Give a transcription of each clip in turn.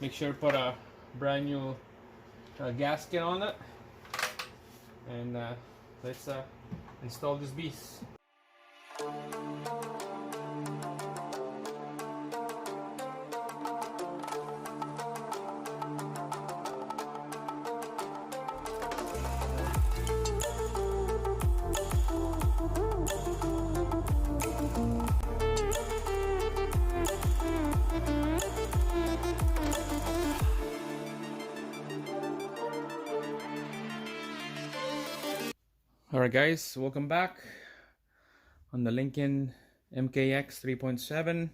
Make sure to put a brand new gasket on it, and let's install this beast. Alright guys, welcome back on the Lincoln MKX 3.7.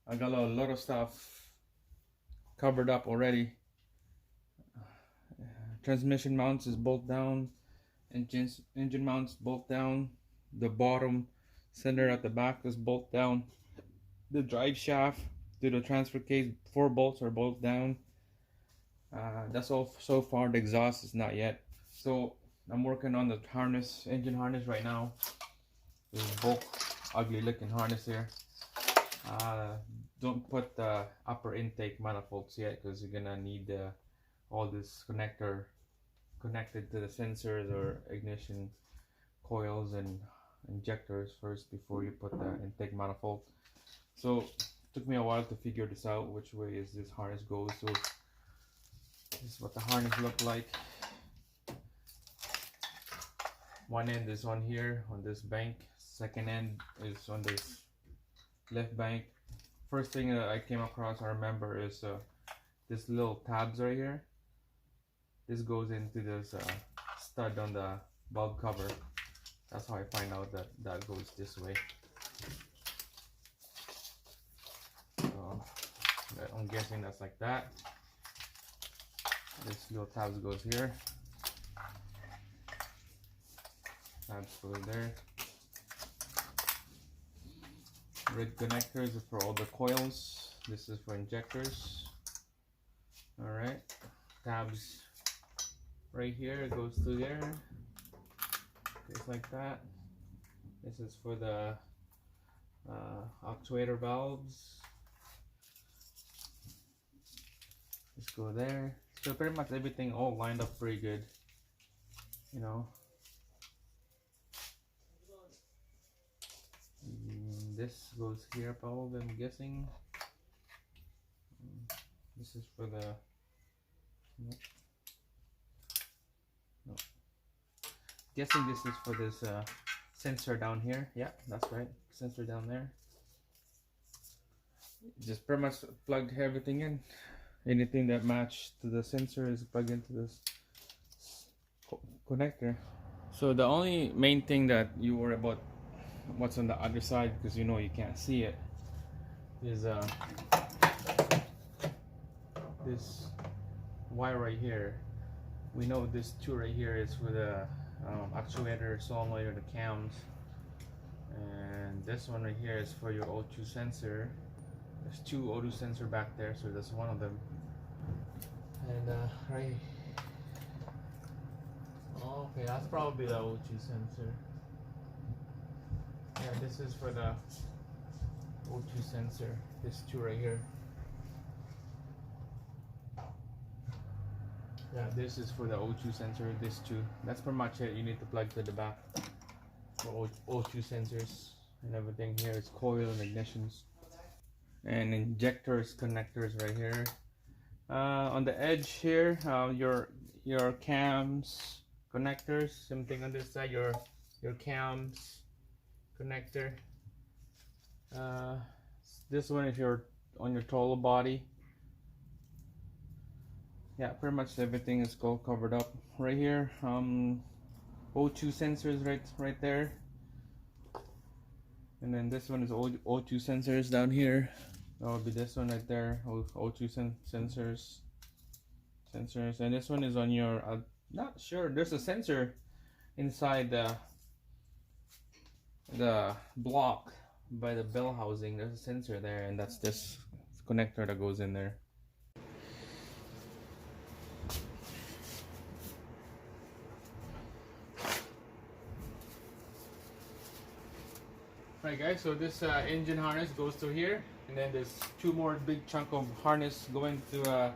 I got a lot of stuff covered up already. Transmission mounts is bolt down, engine mounts bolt down, the bottom center at the back is bolt down, the drive shaft to the transfer case, 4 bolts are bolt down. That's all so far. The exhaust is not yet. So I'm working on the harness, engine harness right now. This bulk ugly looking harness here. Don't put the upper intake manifolds yet, because you're gonna need all this connector connected to the sensors or ignition coils and injectors first before you put the intake manifold. So it took me a while to figure this out, which way is this harness goes. So this is what the harness look like. One end is on here on this bank, second end is on this left bank. First thing that I came across, I remember, is this little tabs right here. This goes into this stud on the bulb cover. That's how I find out that that goes this way. So I'm guessing that's like that. This little tabs goes here. Tabs go there. Red connectors are for all the coils. This is for injectors. Alright. Tabs right here, it goes through there. Just like that. This is for the actuator valves. Just go there. So pretty much everything all lined up pretty good, you know. This goes here probably, I'm guessing. This is for the no. Guessing this is for this sensor down here. Yeah, that's right. Sensor down there. Just pretty much plugged everything in. Anything that matched to the sensor is plugged into this connector. So the only main thing that you worry about, what's on the other side, because you know you can't see it, is this wire right here. We know this two right here is for the actuator, solenoid, or the cams, and this one right here is for your O2 sensor. There's 2 O2 sensor back there, so that's one of them. And right, oh, okay, that's probably the O2 sensor. Yeah, this is for the O2 sensor. This 2 right here. Yeah, this is for the O2 sensor. This 2. That's pretty much it. You need to plug to the back for O2 sensors and everything. Here is coil and ignitions and injectors, connectors right here. On the edge here, your cams, connectors. Same thing on this side. Your cams, connector. This one is your on your throttle body. Yeah, pretty much everything is all covered up right here. O2 sensors right there, and then this one is O2 sensors down here. That will be this one right there. O2 sensors, and this one is on your. Not sure. There's a sensor inside the block by the bell housing. There's a sensor there, and that's this connector that goes in there. Alright guys, so this engine harness goes through here. and then there's two more big chunk of harness going to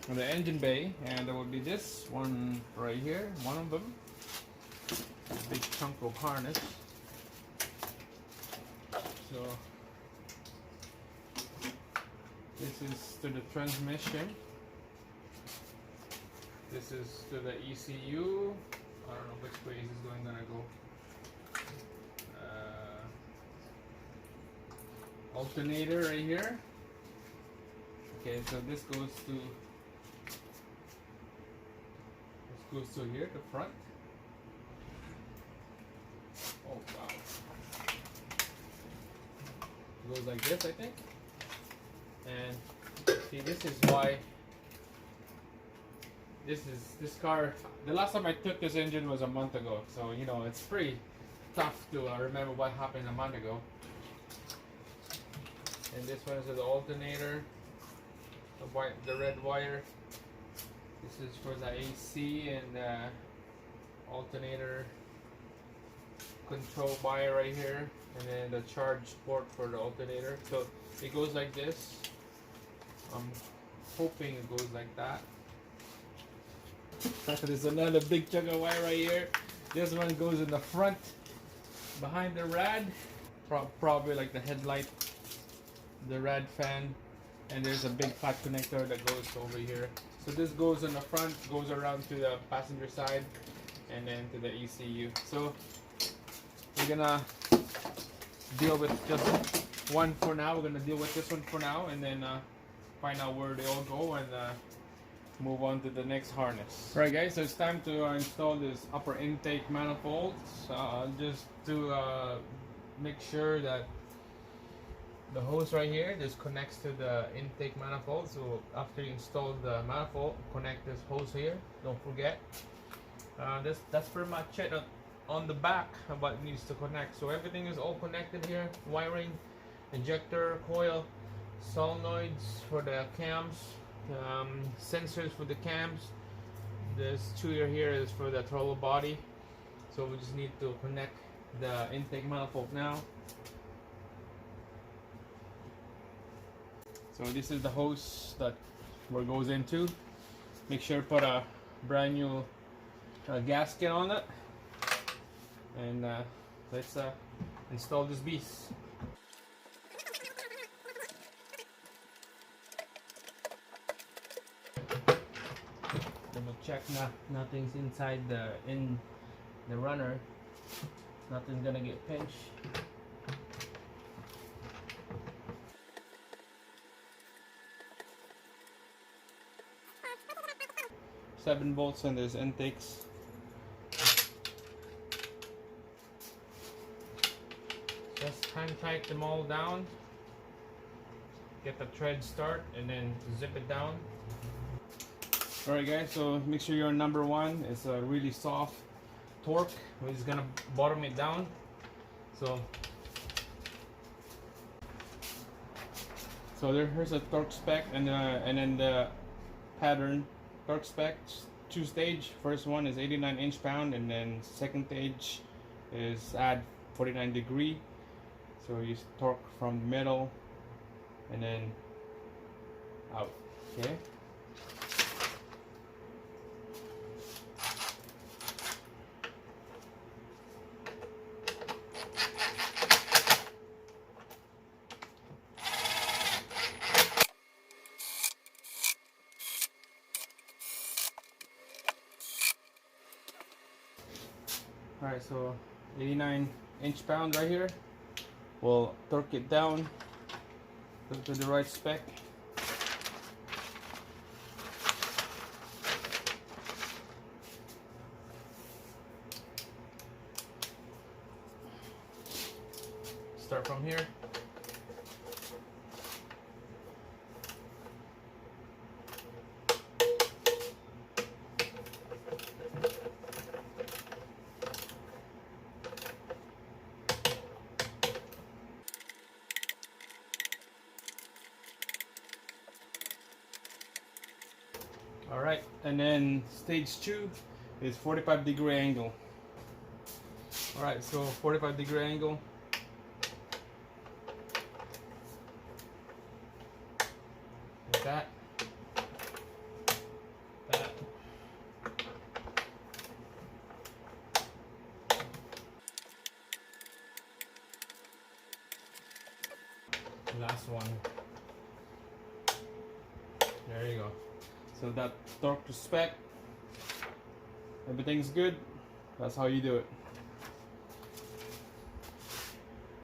the engine bay, and there will be this one right here, one of them, big chunk of harness. So this is to the transmission, this is to the ECU. I don't know which way this is gonna go. Alternator right here. Okay, so this goes to here, the front. Oh wow. It goes like this, I think. And see, this is why this car, the last time I took this engine was a month ago, so you know it's pretty tough to remember what happened a month ago. And this one is the alternator, the red wire. This is for the AC and the alternator control wire right here, and then the charge port for the alternator. So it goes like this. I'm hoping it goes like that. There's another big chunk of wire right here. This one goes in the front behind the rad, probably like the headlight, the rad fan, and there's a big fat connector that goes over here. So this goes in the front, goes around to the passenger side, and then to the ECU. So we're gonna deal with just one for now. We're gonna deal with this one for now, and then find out where they all go, and move on to the next harness. Alright guys, so it's time to install this upper intake manifold. Just to make sure that the hose right here, this connects to the intake manifold. So after you install the manifold, connect this hose here, don't forget. That's pretty much it on the back of what needs to connect. So everything is all connected here: wiring, injector coil, solenoids for the cams, sensors for the cams. This two here is for the throttle body. So we just need to connect the intake manifold now. So this is the hose that where it goes into. Make sure to put a brand new gasket on it, and let's install this beast. Then we'll check nothing's inside the runner. Nothing's gonna get pinched. 7 bolts and there's intakes. Just hand tight them all down. Get the thread start and then zip it down. Alright guys, so make sure you're on number 1. It's a really soft torque. We're just gonna bottom it down. So here's a torque spec, and then the pattern. Torque specs, 2 stage. First one is 89 inch-pound, and then second stage is add 49 degree. So you torque from the middle and then out. Okay. Alright, so 89 inch-pound right here. We'll torque it down to the right spec. Start from here. Alright, and then stage 2 is 45-degree angle. Alright, so 45-degree angle. last one. There you go. So that torque to spec, everything's good. That's how you do it.